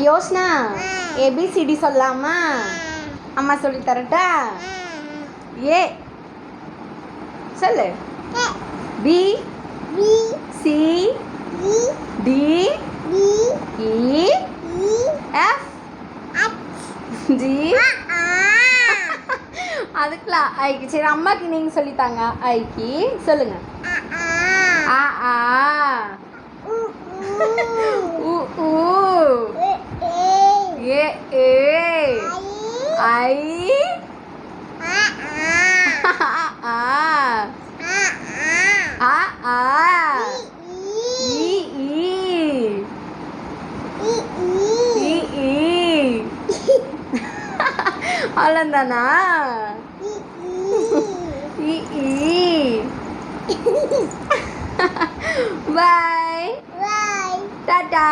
Yojana ABCD சொல்லலாமா? அம்மா சொல்லி தரட்டா? ஏ சொல்லு. B C D E F G. அதுக்குலாம் ஐக்கு. சரி அம்மாக்கு நீங்கள் சொல்லித்தாங்க. ஐக்கு சொல்லுங்க. ஆ ஆ உ ஊ ஏ ஏ ஐ ஆ ஆ ஆ இ இ இ அவ்வளோதானா? இ பாய். டாடா.